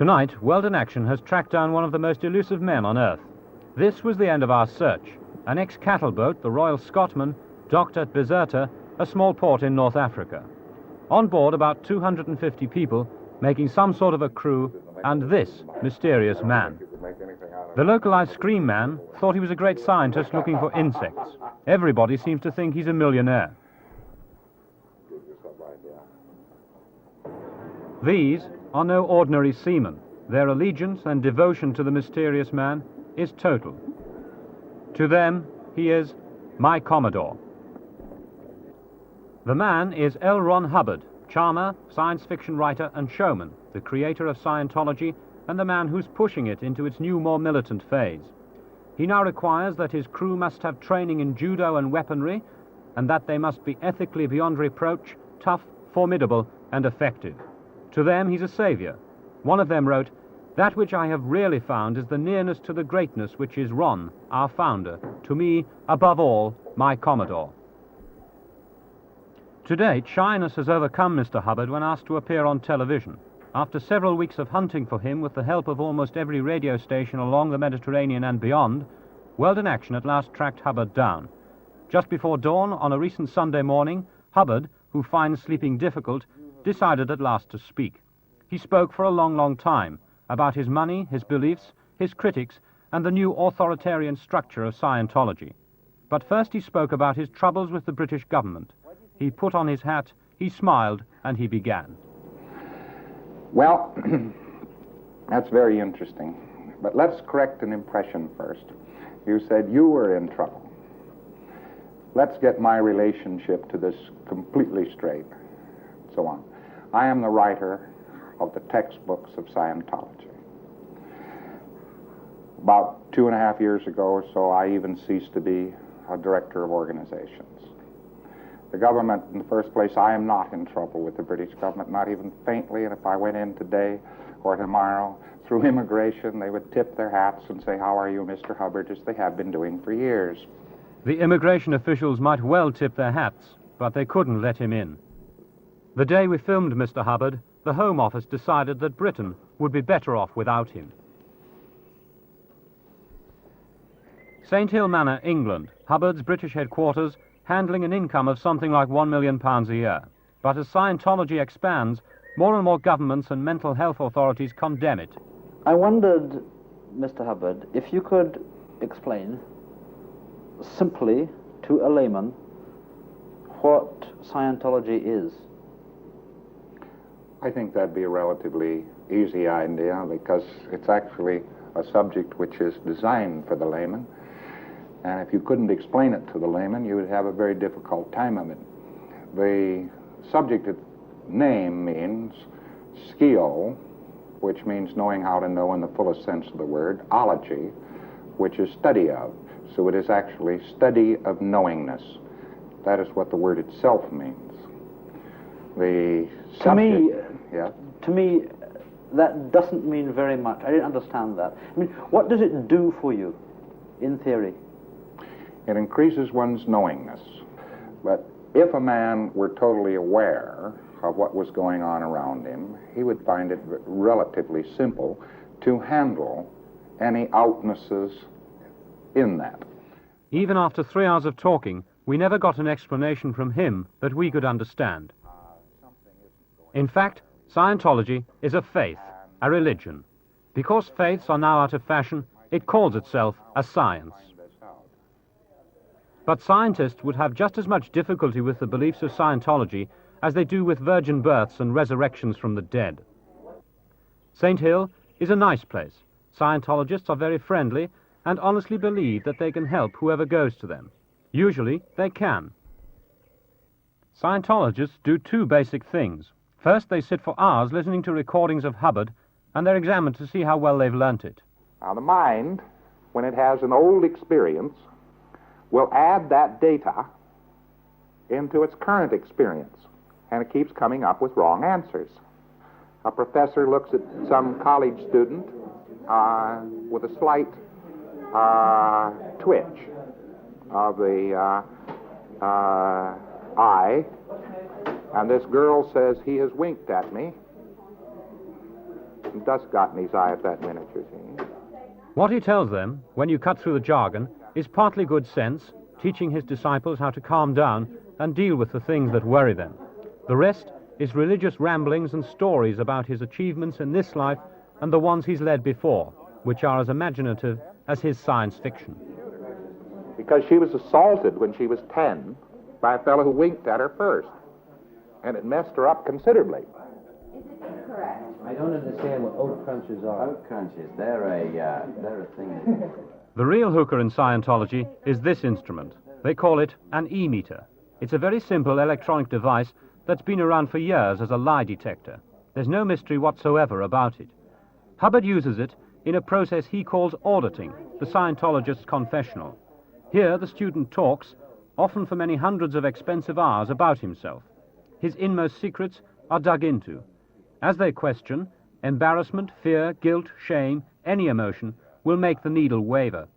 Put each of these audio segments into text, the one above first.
Tonight, World in Action has tracked down one of the most elusive men on Earth. This was the end of our search. An ex-cattle boat, the Royal Scotsman, docked at Bizerta, a small port in North Africa. On board, about 250 people, making some sort of a crew, and this mysterious man. The localized Scream Man thought he was a great scientist looking for insects. Everybody seems to think he's a millionaire. These are no ordinary seamen. Their allegiance and devotion to the mysterious man is total. To them, he is my Commodore. The man is L. Ron Hubbard, charmer, science fiction writer and showman, the creator of Scientology and the man who's pushing it into its new, more militant phase. He now requires that his crew must have training in judo and weaponry, and that they must be ethically beyond reproach, tough, formidable, and effective. To them, he's a savior. One of them wrote, "That which I have really found is the nearness to the greatness which is Ron, our founder, to me, above all, my Commodore." To date, shyness has overcome Mr. Hubbard when asked to appear on television. After several weeks of hunting for him with the help of almost every radio station along the Mediterranean and beyond, World in Action at last tracked Hubbard down. Just before dawn on a recent Sunday morning, Hubbard, who finds sleeping difficult, decided at last to speak. He spoke for a long, long time about his money, his beliefs, his critics, and the new authoritarian structure of Scientology. But first he spoke about his troubles with the British government. He put on his hat, he smiled, and he began. Well, that's very interesting. But let's correct an impression first. You said you were in trouble. Let's get my relationship to this completely straight. So on. I am the writer of the textbooks of Scientology. About 2.5 years ago or so, I even ceased to be a director of organizations. The government, in the first place, I am not in trouble with the British government, not even faintly, and if I went in today or tomorrow through immigration, they would tip their hats and say, "How are you, Mr. Hubbard?" as they have been doing for years. The immigration officials might well tip their hats, but they couldn't let him in. The day we filmed Mr. Hubbard, the Home Office decided that Britain would be better off without him. St. Hill Manor, England, Hubbard's British headquarters, handling an income of something like £1 million a year. But as Scientology expands, more and more governments and mental health authorities condemn it. I wondered, Mr. Hubbard, if you could explain simply to a layman what Scientology is. I think that'd be a relatively easy idea because it's actually a subject which is designed for the layman. And if you couldn't explain it to the layman, you would have a very difficult time of it. The subject name means skio, which means knowing how to know in the fullest sense of the word, ology, which is study of. So it is actually study of knowingness. That is what the word itself means. The subject, to me, that doesn't mean very much. I didn't understand that. I mean, what does it do for you, in theory? It increases one's knowingness. But if a man were totally aware of what was going on around him, he would find it relatively simple to handle any outnesses in that. Even after 3 hours of talking, we never got an explanation from him that we could understand. In fact, Scientology is a faith, a religion. Because faiths are now out of fashion, it calls itself a science. But scientists would have just as much difficulty with the beliefs of Scientology as they do with virgin births and resurrections from the dead. St. Hill is a nice place. Scientologists are very friendly and honestly believe that they can help whoever goes to them. Usually, they can. Scientologists do two basic things. First, they sit for hours listening to recordings of Hubbard, and they're examined to see how well they've learnt it. Now, the mind, when it has an old experience, will add that data into its current experience, and it keeps coming up with wrong answers. A professor looks at some college student with a slight twitch of the eye, and this girl says, "He has winked at me." some dust got in his eye at that minute, you see. What he tells them, when you cut through the jargon, is partly good sense, teaching his disciples how to calm down and deal with the things that worry them. The rest is religious ramblings and stories about his achievements in this life and the ones he's led before, which are as imaginative as his science fiction. Because she was assaulted when she was 10 by a fellow who winked at her first, and it messed her up considerably. I don't understand what oat crunches are. Oat crunches, they're a thing. The real hooker in Scientology is this instrument. They call it an e-meter. It's a very simple electronic device that's been around for years as a lie detector. There's no mystery whatsoever about it. Hubbard uses it in a process he calls auditing, the Scientologist's confessional. Here the student talks, often for many hundreds of expensive hours, about himself. His inmost secrets are dug into. As they question, embarrassment, fear, guilt, shame, any emotion will make the needle waver.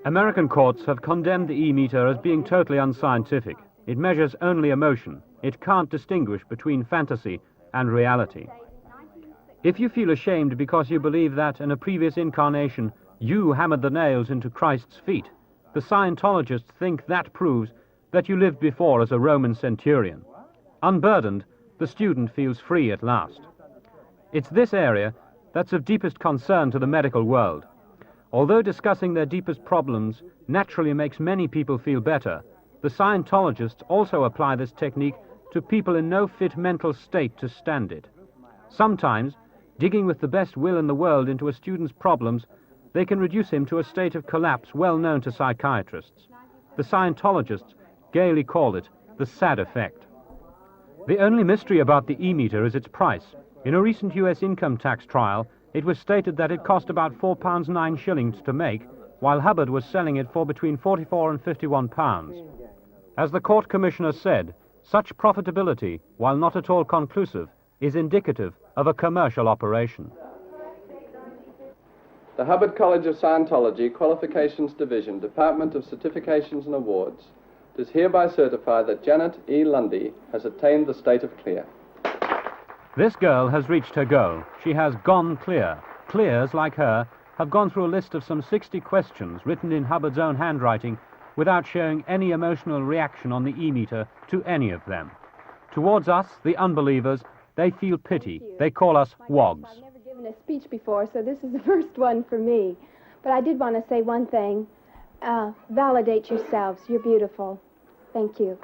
American courts have condemned the e-meter as being totally unscientific. It measures only emotion. It can't distinguish between fantasy and reality. If you feel ashamed because you believe that in a previous incarnation you hammered the nails into Christ's feet, the Scientologists think that proves that you lived before as a Roman centurion. Unburdened, the student feels free at last. It's this area that's of deepest concern to the medical world. Although discussing their deepest problems naturally makes many people feel better, the Scientologists also apply this technique to people in no fit mental state to stand it. Sometimes, digging with the best will in the world into a student's problems, they can reduce him to a state of collapse well known to psychiatrists. The Scientologists gaily call it the sad effect. The only mystery about the e-meter is its price. In a recent US income tax trial, it was stated that it cost about £4 9 shillings to make, while Hubbard was selling it for between £44 and £51. As the court commissioner said, such profitability, while not at all conclusive, is indicative of a commercial operation. The Hubbard College of Scientology Qualifications Division, Department of Certifications and Awards, does hereby certify that Janet E. Lundy has attained the state of clear. This girl has reached her goal. She has gone clear. Clears, like her, have gone through a list of some 60 questions written in Hubbard's own handwriting without showing any emotional reaction on the e-meter to any of them. Towards us, the unbelievers, they feel pity. They call us wogs. I've never given a speech before, so this is the first one for me. But I did want to say one thing. Validate yourselves. You're beautiful. Thank you.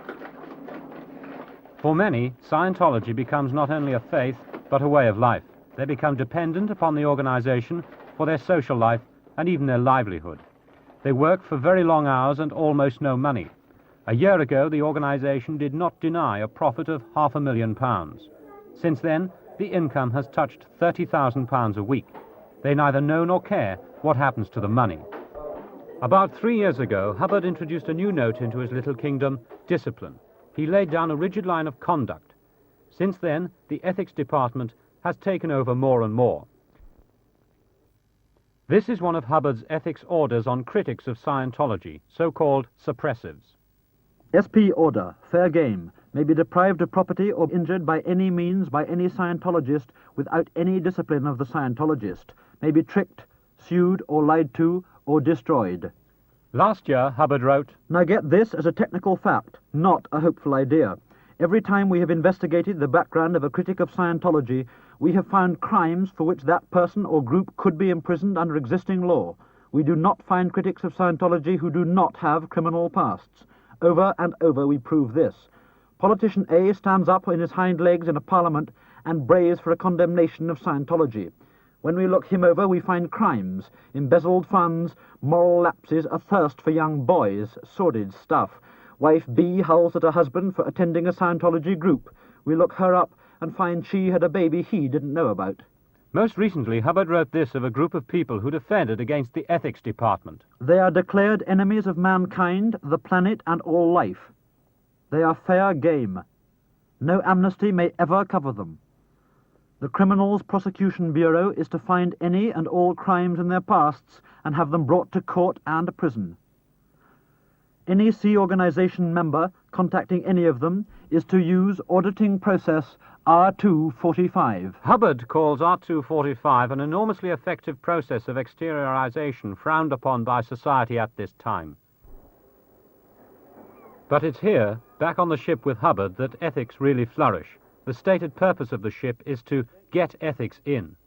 For many, Scientology becomes not only a faith, but a way of life. They become dependent upon the organization for their social life and even their livelihood. They work for very long hours and almost no money. A year ago, the organization did not deny a profit of £500,000. Since then, the income has touched £30,000 a week. They neither know nor care what happens to the money. About 3 years ago, Hubbard introduced a new note into his little kingdom, discipline. He laid down a rigid line of conduct. Since then, the ethics department has taken over more and more. This is one of Hubbard's ethics orders on critics of Scientology, so-called suppressives. SP order, fair game, may be deprived of property or injured by any means by any Scientologist without any discipline of the Scientologist, may be tricked, sued or lied to or destroyed. Last year, Hubbard wrote, Now get this as a technical fact, not a hopeful idea. Every time we have investigated the background of a critic of Scientology, we have found crimes for which that person or group could be imprisoned under existing law. We do not find critics of Scientology who do not have criminal pasts. Over and over we prove this. Politician A stands up on his hind legs in a parliament and brays for a condemnation of Scientology. When we look him over, we find crimes, embezzled funds, moral lapses, a thirst for young boys, sordid stuff. Wife B howls at her husband for attending a Scientology group. We look her up and find she had a baby he didn't know about. Most recently, Hubbard wrote this of a group of people who defended against the ethics department. They are declared enemies of mankind, the planet, and all life. They are fair game. No amnesty may ever cover them. The Criminals Prosecution Bureau is to find any and all crimes in their pasts and have them brought to court and prison. Any Sea Organization member contacting any of them is to use auditing process R245. Hubbard calls R245 an enormously effective process of exteriorization frowned upon by society at this time. But it's here, back on the ship with Hubbard, that ethics really flourish. The stated purpose of the ship is to get ethics in.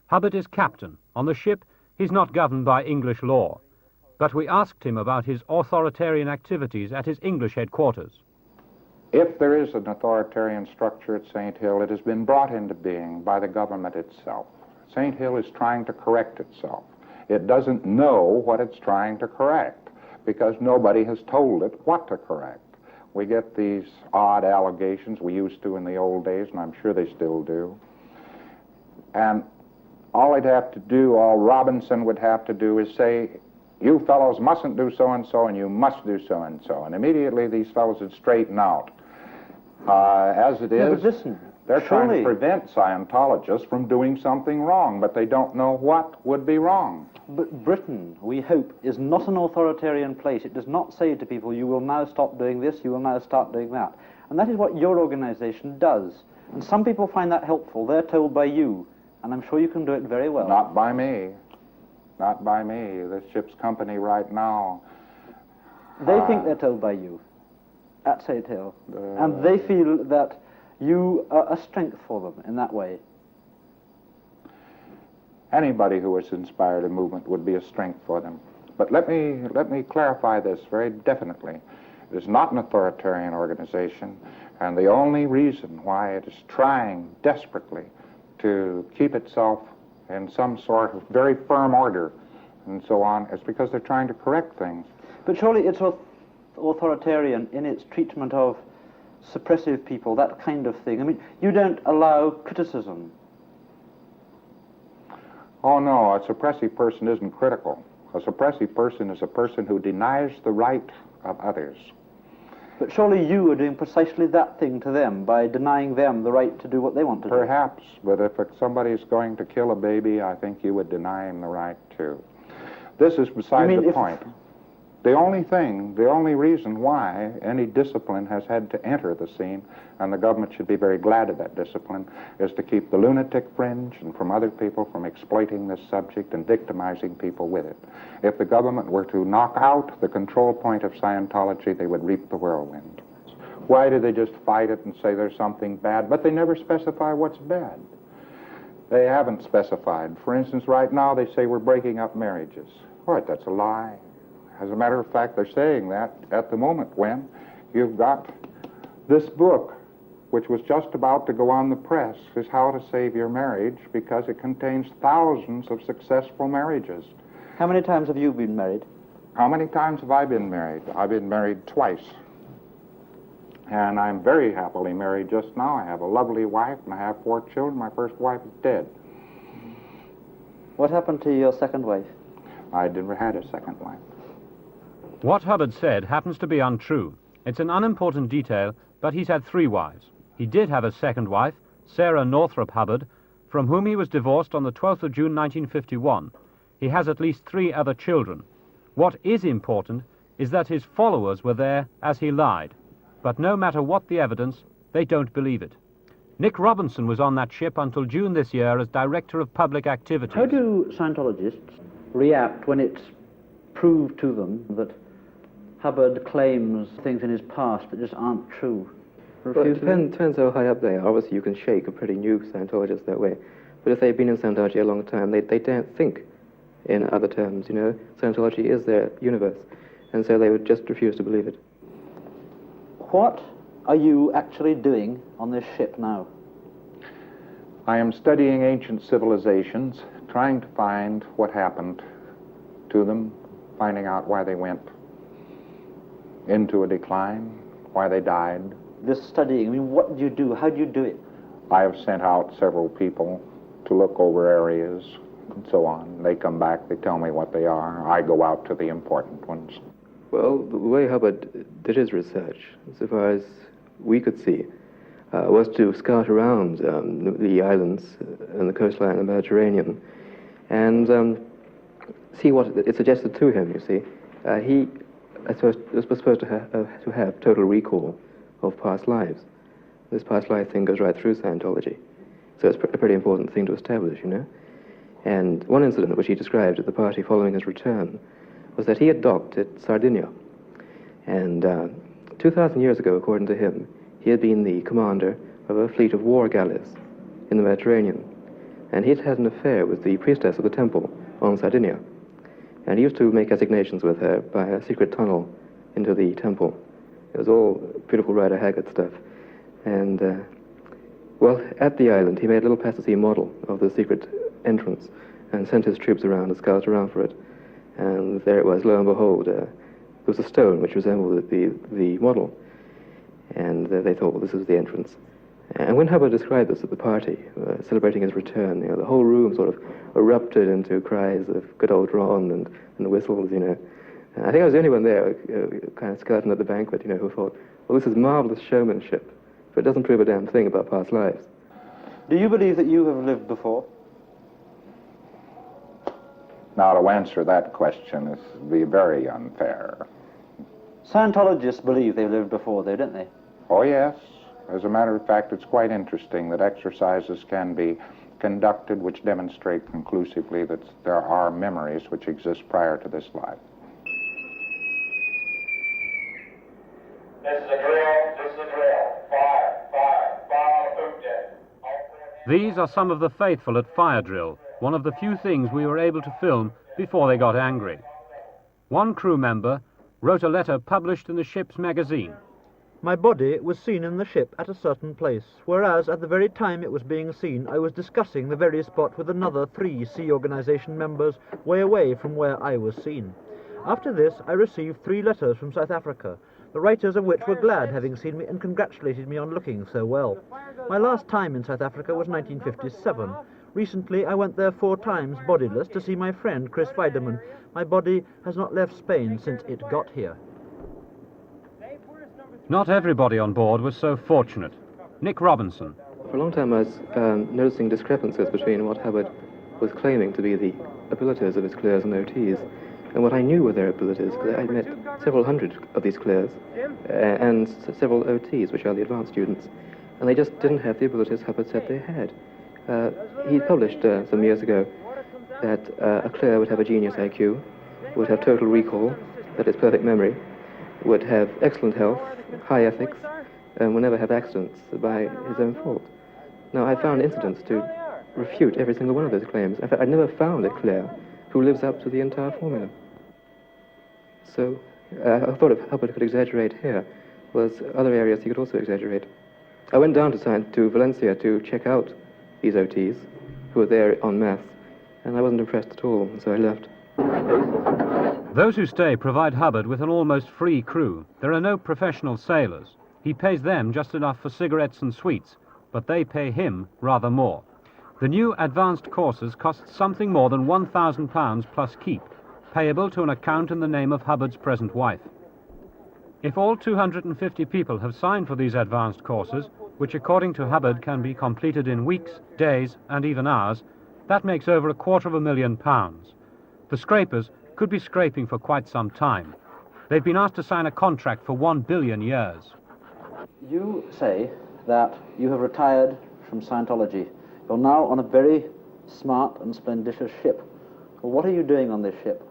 Hubbard is captain. On the ship, he's not governed by English law. But we asked him about his authoritarian activities at his English headquarters. If there is an authoritarian structure at St. Hill, it has been brought into being by the government itself. St. Hill is trying to correct itself. It doesn't know what it's trying to correct because nobody has told it what to correct. We get these odd allegations we used to in the old days, and I'm sure they still do. And all they'd have to do, all Robinson would have to do is say, you fellows mustn't do so-and-so, and you must do so-and-so. And immediately these fellows would straighten out. As it is, they're trying to prevent Scientologists from doing something wrong, but they don't know what would be wrong. But Britain, we hope, is not an authoritarian place. It does not say to people, you will now stop doing this, you will now start doing that. And that is what your organization does. And some people find that helpful. They're told by you, and I'm sure you can do it very well. Not by me. Not by me. This ship's company right now. They think they're told by you at St. Hill. And they feel that you are a strength for them in that way. Anybody who has inspired a movement would be a strength for them. But let me clarify this very definitely. It is not an authoritarian organization, and the only reason why it is trying desperately to keep itself in some sort of very firm order and so on is because they're trying to correct things. But surely it's authoritarian in its treatment of suppressive people, that kind of thing. I mean, you don't allow criticism. Oh, no, a suppressive person isn't critical. A suppressive person is a person who denies the right of others. But surely you are doing precisely that thing to them by denying them the right to do what they want to do. Perhaps, but if somebody's going to kill a baby, I think you would deny him the right to. This is beside the point. The only reason why any discipline has had to enter the scene, and the government should be very glad of that discipline, is to keep the lunatic fringe and from other people from exploiting this subject and victimizing people with it. If the government were to knock out the control point of Scientology, they would reap the whirlwind. Why do they just fight it and say there's something bad? But they never specify what's bad. They haven't specified. For instance, right now they say we're breaking up marriages. What? That's a lie. As a matter of fact, they're saying that at the moment when you've got this book, which was just about to go on the press, is How to Save Your Marriage, because it contains thousands of successful marriages. How many times have you been married? How many times have I been married? I've been married twice. And I'm very happily married just now. I have a lovely wife, and I have 4 children. My first wife is dead. What happened to your second wife? I never had a second wife. What Hubbard said happens to be untrue. It's an unimportant detail, but he's had 3 wives. He did have a second wife, Sarah Northrop Hubbard, from whom he was divorced on the 12th of June 1951. He has at least 3 other children. What is important is that his followers were there as he lied. But no matter what the evidence, they don't believe it. Nick Robinson was on that ship until June this year as Director of Public Activities. How do Scientologists react when it's proved to them that Hubbard claims things in his past that just aren't true? Well, it depends how high up they are. Obviously, you can shake a pretty new Scientologist that way. But if they've been in Scientology a long time, they don't think in other terms, you know. Scientology is their universe. And so they would just refuse to believe it. What are you actually doing on this ship now? I am studying ancient civilizations, trying to find what happened to them, finding out why they went into a decline, why they died. This studying, I mean, what do you do? How do you do it? I have sent out several people to look over areas and so on. They come back, they tell me what they are. I go out to the important ones. Well, the way Hubbard did his research, so far as we could see, was to scout around the islands and the coastline of the Mediterranean and see what it suggested to him, you see. He was supposed to have total recall of past lives. This past life thing goes right through Scientology. So it's a pretty important thing to establish, you know. And one incident which he described at the party following his return was that he had docked at Sardinia. And 2,000 years ago, according to him, he had been the commander of a fleet of war galleys in the Mediterranean. And he had had an affair with the priestess of the temple on Sardinia. And he used to make assignations with her by a secret tunnel into the temple. It was all beautiful Rider Haggard stuff. And, well, at the island, he made a little plasticine model of the secret entrance and sent his troops around to scout around for it. And there it was, lo and behold, there was a stone which resembled the model. And they thought, well, this is the entrance. And when Hubbard described this at the party, celebrating his return, you know, the whole room sort of erupted into cries of good old Ron and whistles, you know. And I think I was the only one there, kind of skeleton at the banquet, you know, who thought, well, this is marvelous showmanship, but it doesn't prove a damn thing about past lives. Do you believe that you have lived before? Now, to answer that question is be very unfair. Scientologists believe they've lived before, though, don't they? Oh, yes. As a matter of fact, it's quite interesting that exercises can be conducted which demonstrate conclusively that there are memories which exist prior to this life. This is a drill. Fire on the food deck. These are some of the faithful at fire drill, one of the few things we were able to film before they got angry. One crew member wrote a letter published in the ship's magazine. My body was seen in the ship at a certain place, whereas at the very time it was being seen, I was discussing the very spot with another 3 Sea Organization members way away from where I was seen. After this, I received 3 letters from South Africa, the writers of which were glad having seen me and congratulated me on looking so well. My last time in South Africa was 1957. Recently, I went there 4 times, bodiless, to see my friend Chris Weideman. My body has not left Spain since it got here. Not everybody on board was so fortunate. Nick Robinson. For a long time I was noticing discrepancies between what Hubbard was claiming to be the abilities of his clears and OTs and what I knew were their abilities, because I'd met several hundred of these clears and several OTs, which are the advanced students, and they just didn't have the abilities Hubbard said they had. He published some years ago that a clear would have a genius IQ, would have total recall, that is perfect memory, would have excellent health, high ethics, and would never have accidents by his own fault. Now, I found incidents to refute every single one of those claims. In fact, I'd never found a clear who lives up to the entire formula. So, I thought if Hubbard could exaggerate here, was other areas he could also exaggerate. I went down to Valencia to check out these OTs, who were there en masse, and I wasn't impressed at all, so I left. Those who stay provide Hubbard with an almost free crew. There are no professional sailors. He pays them just enough for cigarettes and sweets, but they pay him rather more. The new advanced courses cost something more than £1,000 plus keep, payable to an account in the name of Hubbard's present wife. If all 250 people have signed for these advanced courses, which according to Hubbard can be completed in weeks, days and even hours, that makes over £250,000. The scrapers could be scraping for quite some time. They've been asked to sign a contract for 1 billion years. You say that you have retired from Scientology. You're now on a very smart and splendid ship. Well, what are you doing on this ship?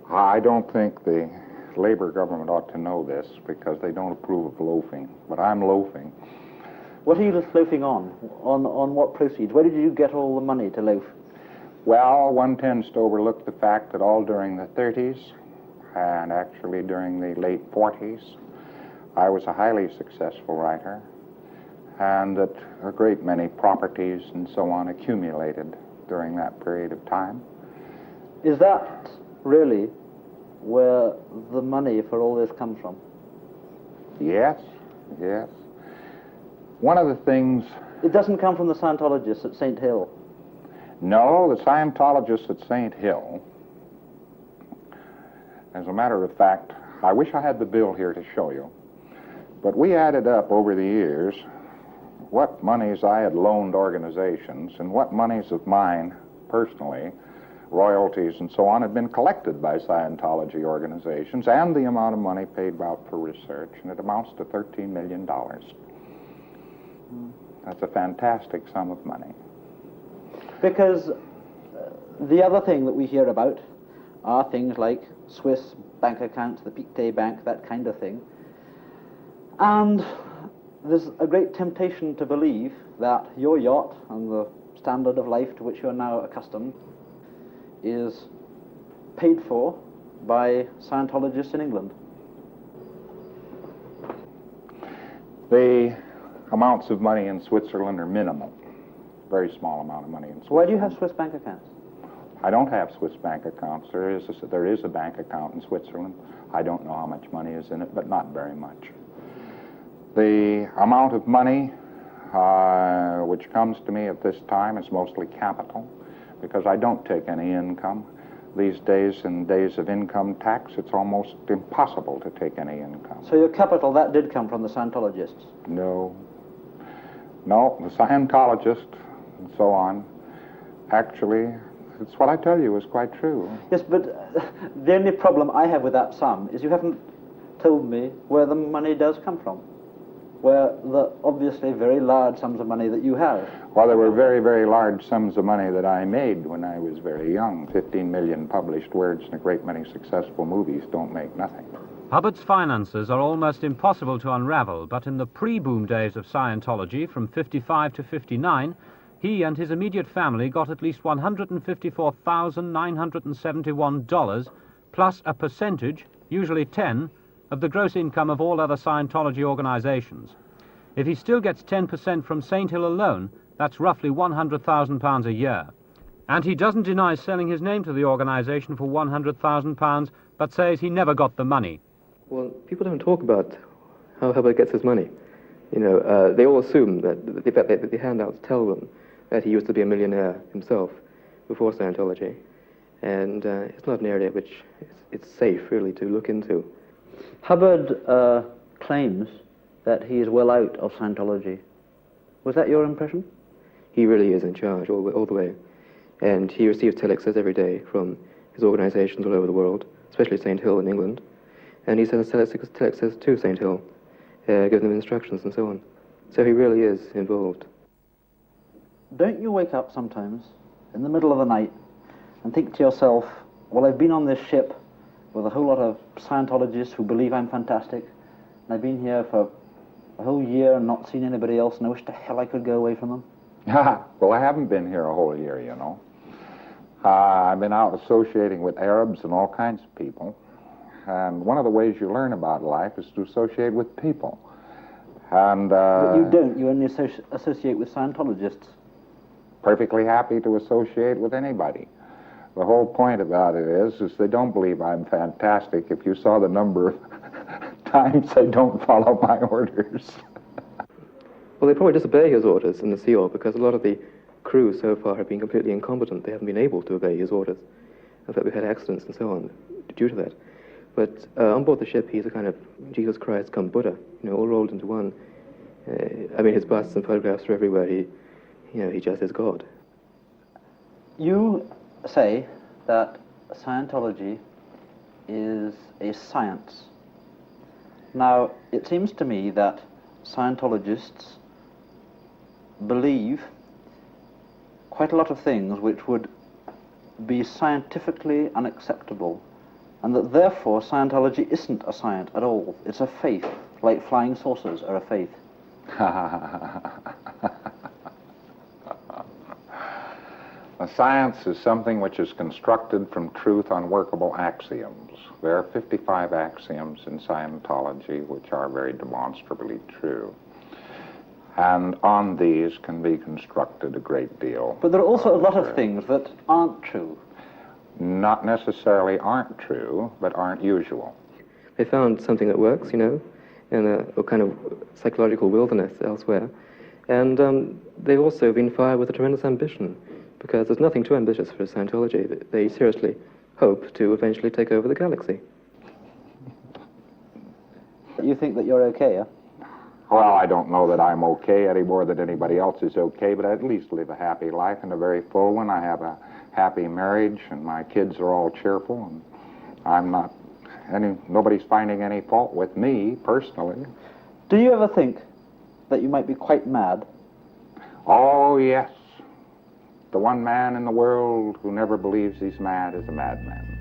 I don't think the Labour government ought to know this because they don't approve of loafing, but I'm loafing. What are you loafing on? On what proceeds? Where did you get all the money to loaf? Well, one tends to overlook the fact that all during the 30s and actually during the late 40s, I was a highly successful writer, and that a great many properties and so on accumulated during that period of time. Is that really where the money for all this comes from? Yes, yes. One of the things... It doesn't come from the Scientologists at St. Hill? No, the Scientologists at St. Hill. As a matter of fact, I wish I had the bill here to show you, but we added up over the years what monies I had loaned organizations and what monies of mine personally royalties and so on had been collected by Scientology organizations, and the amount of money paid out for research, and it amounts to $13 million. That's a fantastic sum of money. Because the other thing that we hear about are things like Swiss bank accounts, the Pictet Bank, that kind of thing. And there's a great temptation to believe that your yacht and the standard of life to which you're now accustomed is paid for by Scientologists in England. The amounts of money in Switzerland are minimal. Very small amount of money in Switzerland. Why do you have Swiss bank accounts? I don't have Swiss bank accounts. There is a bank account in Switzerland. I don't know how much money is in it, but not very much. The amount of money which comes to me at this time is mostly capital, because I don't take any income. These days, in days of income tax, it's almost impossible to take any income. So your capital, that did come from the Scientologists? No. No, the Scientologists and so on, actually, it's what I tell you is quite true. Yes, but the only problem I have with that sum is you haven't told me where the money does come from, where the obviously very large sums of money that you have. Well, there were very, very large sums of money that I made when I was very young. 15 million published words and a great many successful movies don't make nothing. Hubbard's finances are almost impossible to unravel, but in the pre-boom days of Scientology, from 55 to 59, he and his immediate family got at least $154,971, plus a percentage, usually 10, of the gross income of all other Scientology organizations. If he still gets 10% from St. Hill alone, that's roughly £100,000 a year. And he doesn't deny selling his name to the organization for £100,000, but says he never got the money. Well, people don't talk about how Hubbard gets his money. You know, they all assume that the handouts tell them that he used to be a millionaire himself before Scientology. And it's not an area which it's safe, really, to look into. Hubbard claims that he is well out of Scientology. Was that your impression? He really is in charge all the way. And he receives telexes every day from his organizations all over the world, especially St. Hill in England. And he sends telexes to St. Hill, giving them instructions and so on. So he really is involved. Don't you wake up sometimes in the middle of the night and think to yourself, well, I've been on this ship with a whole lot of Scientologists who believe I'm fantastic, and I've been here for a whole year and not seen anybody else, and I wish to hell I could go away from them? Well, I haven't been here a whole year, you know. I've been out associating with Arabs and all kinds of people. And one of the ways you learn about life is to associate with people. And but you don't. You only associate with Scientologists. Perfectly happy to associate with anybody. The whole point about it is they don't believe I'm fantastic if you saw the number of times they don't follow my orders. Well, they probably disobey his orders in the Sea Org because a lot of the crew so far have been completely incompetent. They haven't been able to obey his orders. In fact, we've had accidents and so on due to that. But on board the ship, he's a kind of Jesus Christ come Buddha, you know, all rolled into one. I mean, his busts and photographs are everywhere. He just is God. You say that Scientology is a science. Now, it seems to me that Scientologists believe quite a lot of things which would be scientifically unacceptable, and that therefore Scientology isn't a science at all. It's a faith, like flying saucers are a faith. A science is something which is constructed from truth on workable axioms. There are 55 axioms in Scientology which are very demonstrably true. And on these can be constructed a great deal. But there are also a lot of things that aren't true. Not necessarily aren't true, but aren't usual. They found something that works, you know, in a kind of psychological wilderness elsewhere. And they've also been fired with a tremendous ambition, because there's nothing too ambitious for Scientology. They seriously hope to eventually take over the galaxy. You think that you're okay, yeah? Well, I don't know that I'm okay any more than anybody else is okay, but I at least live a happy life and a very full one. I have a happy marriage, and my kids are all cheerful, and I'm not, nobody's finding any fault with me, personally. Do you ever think that you might be quite mad? Oh, yes. The one man in the world who never believes he's mad is a madman.